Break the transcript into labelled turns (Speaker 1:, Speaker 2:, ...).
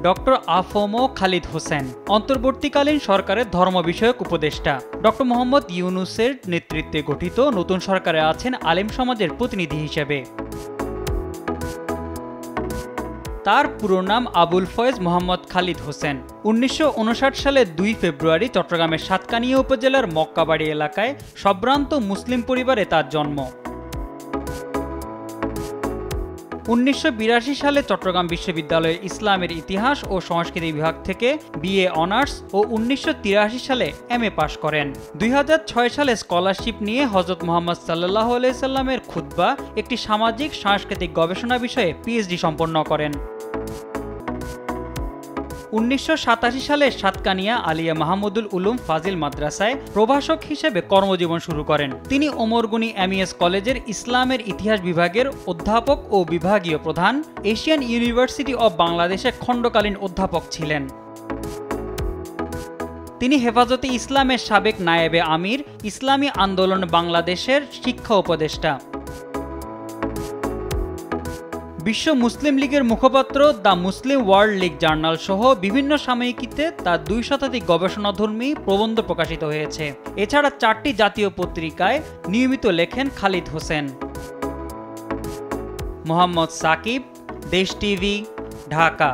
Speaker 1: Doctor আফম Khalid Hossain, অন্তর্বর্তীকালীন সরকারের ধর্ম বিষয়ক উপদেষ্টা। ডক্টর মোহাম্মদ ইউনূসের নেতৃত্বে গঠিত নতুন সরকারে আছেন আলেম সমাজের প্রতিনিধি হিসেবে। তার পুরো নাম আবুল ফয়েজ মোহাম্মদ খালিদ হোসেন। ১৯৫৯ সালের ২ ফেব্রুয়ারি চট্টগ্রামের সাতকানিয়া উপজেলার মক্কাবাড়ি এলাকায় সম্ভ্রান্ত মুসলিম পরিবারে তার জন্ম। ১৯৮২ সালে চট্টগ্রাম বিশ্ববিদ্যালয়ের ইসলামের ইতিহাস ও সংস্কৃতি বিভাগ থেকে বিএ অনার্স ও ১৯৮৩ সালে এমএ পাশ করেন। ২০০৬ সালে স্কলারশিপ নিয়ে হযরত মুহাম্মদ সাল্লাল্লাহু আলাইহি সাল্লামের খুতবা একটি সামাজিক সাংস্কৃতিক গবেষণা বিষয়ে পিএইচডি সম্পন্ন করেন। ১৯৮৭ সালে সাতকানিয়া আলিয়া মাহমুদুল উলুম ফাজিল মাদ্রাসায় প্রভাষক হিসেবে কর্মজীবন শুরু করেন। তিনি ওমর গনি এমইএস কলেজের ইসলামের ইতিহাস বিভাগের অধ্যাপক ও বিভাগীয় প্রধান, এশিয়ান ইউনিভার্সিটি অব বাংলাদেশের খণ্ডকালীন অধ্যাপক ছিলেন। তিনি হেফাজতে ইসলামের সাবেক নায়েবে আমির, ইসলামী আন্দোলন বাংলাদেশের শিক্ষা উপদেষ্টা। বিশ্ব মুসলিম লীগের মুখপাত্র the Muslim world League journal সহ বিভিন্ন সাময়িকীতে তার ২ শতাধিক গবেষণাধর্মী প্রবন্ধ প্রকাশিত হয়েছে। এছাড়া ৪টি জাতীয় পত্রিকায় নিয়মিত লেখেন খালিদ হোসেন। মোহাম্মদ সাকিব, দেশ টিভি, ঢাকা।